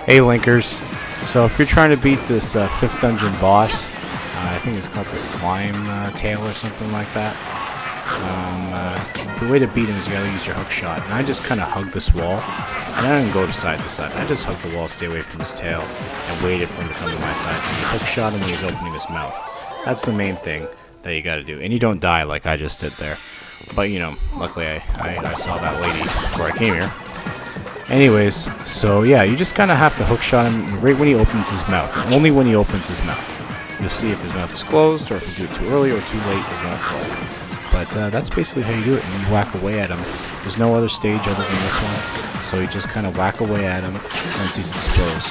Hey Linkers, so if you're trying to beat this 5th dungeon boss, I think it's called the Slime Tail or something like that, the way to beat him is you gotta use your hook shot. And I just kind of hugged this wall, and I didn't go to side to side. I just hugged the wall, stay away from his tail, and waited for him to come to my side. And you hook shot him when he's opening his mouth. That's the main thing that you gotta do. And you don't die like I just did there. But you know, luckily I saw that lady before I came here. Anyways, so yeah, you just kind of have to hook shot him right when he opens his mouth. And only when he opens his mouth. You'll see if his mouth is closed, or if you do it too early or too late, it won't work. But that's basically how you do it, and you whack away at him. There's no other stage other than this one, so you just kind of whack away at him once he's exposed.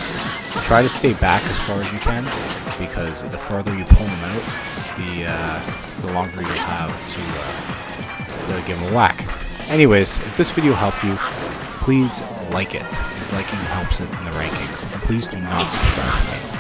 Try to stay back as far as you can, because the further you pull him out, the longer you'll have to give him a whack. Anyways, if this video helped you, please like it, because liking helps it in the rankings, and please do not subscribe to me.